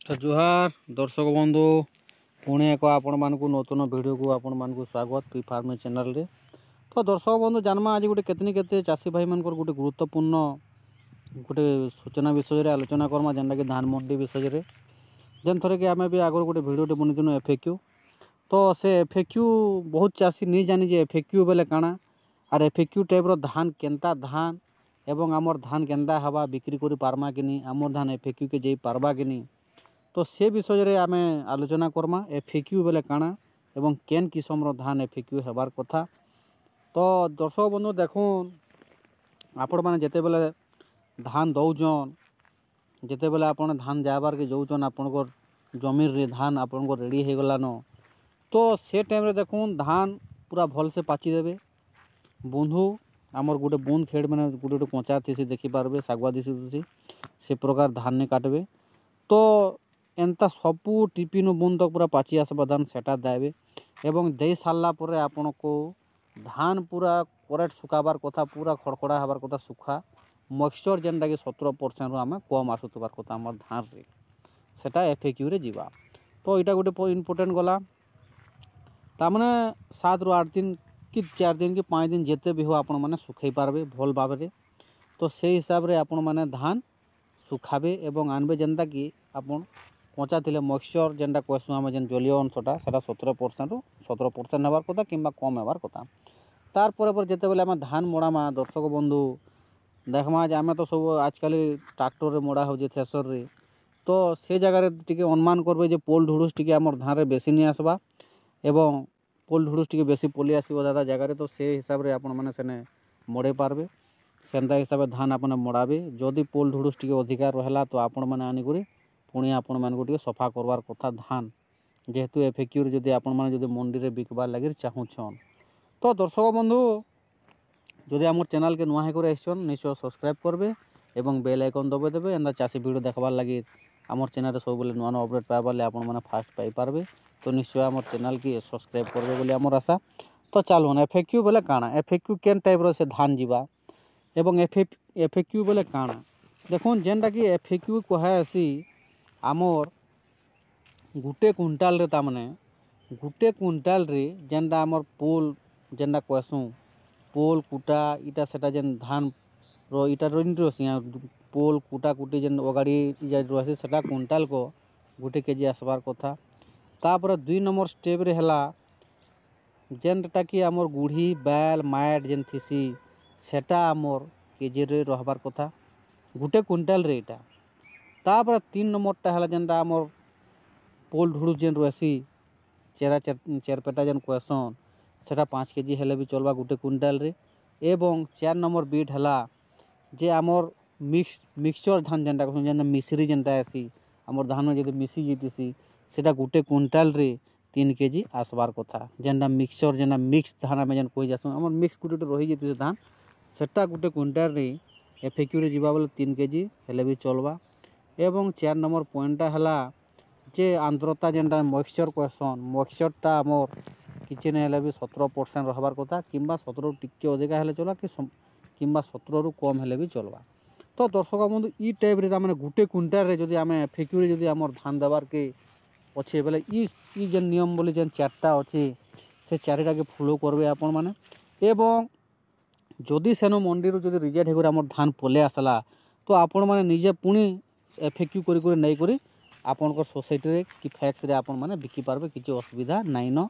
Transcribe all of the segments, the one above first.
तो जुहार दर्शक बंधु पुणी एक आपण मानक नूतन वीडियो को आपण मानक स्वागत पी फार्मिंग चैनल रे। तो दर्शक बंधु जानमा आज गोटे केते चाषी भाई मान गोटे गुरुत्वपूर्ण गोटे सूचना विषय रे आलोचना करमा जेनटा कि धान मंडी विषय रे। जेन थरे कि आमे भी आगर गोटे वीडियो बनिथिनु एफएक्यू। तो से एफएक्यू बहुत चाषी नहीं जानी जे एफएक्यू बेले काଣା आर एफएक्यू टाइप रो धान केनता धान एवं आमर धान केनता हवा बिक्री करि पारमा कि नहीं आमर धान एफएक्यू के जाई पारबा कि नहीं। तो से विषय रे आमे आलोचना करमा एफएक्यू बेले काଣା एवं केन किस्म धान एफएक्यू हेबार कथा। तो दर्शक बंधु देखुन आपण माने जेते बेले धान दौजन जेते बेले आपण धान जाबार के जाउचन आपनको जमीन रे धान आपनको रेडी हे गलान। तो से टाइम रे देखुन धान पूरा भल से पाची देबे बंधु आमर गोटे बूंद खेड़ मैंने गोटे कंचा थी देखी पार्बे शागुआ दिशुची से प्रकार धान ने काटबे। तो एंता सबू टिपिन बूंद तक पूरा पाची आसबा धान सेटा देबे एवं दे सारा पर आपण को धान पूरा करेक्ट सुखाबार कथा पूरा खड़खड़ा हबार कथा सुखा मॉइस्चर जेनटा कि 17% आम कम आसुबार कथा आम धान रे सेटा एफएक्यू रे जीवा। तो यहाँ गोटे इम्पोर्टेंट गला तामने 7 ରୁ 8 दिन कि 4 दिन कि 5 दिन जिते भी हो आपण मैंने सुखई पार्बे भल भाव में। तो से हिसाब रे आपण मैंने धान सुखाबे एवं आनबे जेनता कि आपण कंचा थिले मॉइस्चर जेनटा कहसु आम जेन जलीय अंशटा सेटा 17% हेबार कथा किंबा कम हेबार कथा। तार पर जेते बेले आम धान मोड़ामा दर्शक बंधु देखमा जे आम तो सब आजकल ट्रैक्टर रे मोड़ा हो थ्रेसर रे। तो से जगह टिके अनुमान करबे जे पोल ढुड़ुस टिके आमर धान रे बेसी नहीं आसबा एवं पोल ढुड़ुस टिके बेसी पोली आसो दादा जगार। तो से हिसाब रे आपण माने सेने मोड़े पारबे सेंता हिसाब से धान आपने मोड़ाबे। जदि पोल ढुड़ुस टिके अधिकार रहला तो आपण माने आनिकरी पुणी आपण मानक टिके सफा करवार कथा धान जेहेतु एफएक्यू रे जदि आपण माने जदि मंडी रे बिकबार लागि चाहूछन। तो दर्शक बंधु जदि आम चैनल के नुआ होकर आसन निश्चय सब्सक्राइब करबे एवं बेल आइकन दबाई देबे एंदा चाषी वीडियो देखबार लागि आमर चैनल सब बेले नुआ अपडेट पाइबार लागि आपण माने फास्ट पाई पारबे। तो निश्चय आमर चैनल की सब्सक्राइब करबे बोली आमर आशा। तो चलो एफएक्यू बोले काଣା एफएक्यू केन टाइप रो से धान जीवा एवं एफएक्यू बोले काଣା देखुन जेनटा कि एफएक्यू कहेसी आमर गुटे क्विंटाल रे तामने गुटे क्विंटाल रे जेनटा आमर पोल जेनटा कहसु पोल कुटा इटा सेटा जेन धान रो इटा रोसी पोल कुटा कुटी जेन अगाड़ी रही सेटा क्विंटाल को गुटे केजी आसबार कथा। तापर 2 नंबर स्टेप रे हला जेनटा कि आमर गुढ़ी बैल माइट जेन थीसी सेटा आमर केजी रे रहबार कथा गुटे क्विंटाल रे इटा। तापर 3 नंबरटा हला जेनटा आमर पोल ढुड़ू जेन रसी चेरा चेरपेटा जेन कहसन सेटा 5 केजी हेले भी चलवा गुटे क्विंटाल रे। एवं 4 नंबर बीट हला जे आमर मिक्सचर धान जेनटा कहसन जेन मिश्री जेनटा आसी आमर धान में जदि मिसी जीतीसी सेटा गुटे क्विंटाल रे 3 केजी आसबार कथा जेनटा मिक्सचर जेनटा मिक्स धान आम जेन कही जासु आमर मिक्स गुटे रही जीती धान सेटा गुटे क्विंटाल रे एफएक्यू रे जीवा बोले 3 केजी हेले भी चलवा। एवं 4 नंबर पॉइंटटा हला जे आंद्रता जेनटा मॉइस्चर कहसन मॉइस्चरटा आमर किसी नहीं हेले भी 17% रहबार कथा किंबा 17 ରୁ टिके अधिका हेले चलवा किंबा 17 ରୁ कम हेले भी चलवा। तो दर्शक बंधु ई टाइप रे माने गुटे क्विंटाल रे जदि आमे एफएक्यू रे जदि आमर धान देबार के अच्छे बोले ई जेन नियम बोली जेन 4टा अच्छे से 4टा के फॉलो करबे आपण माने। एवं जदि सेनो मंडी रो जदि रिजेक्ट होकर आमर धान पले आसला तो आपण माने निजे पुणी एफएक्यू करी नहीं करी आपनकर सोसाइटी रे कि फैक्स रे आपण माने बिकी पारबे किसी असुविधा नाइन न।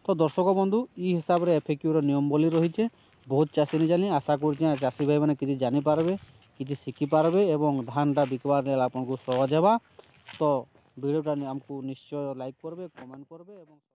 तो दर्शक बंधु ई हिसाब रे एफएक्यू रो नियम बोली रही बहुत चाषी नहीं जानी आशा कर चाषी भाई मैंने किसी जानी पारबे किसी शिखी पारबे एवं धानटा बिकबार आपको सहज हेबा। तो वीडियोटा आमको निश्चय लाइक करबे कमेंट करबे एवं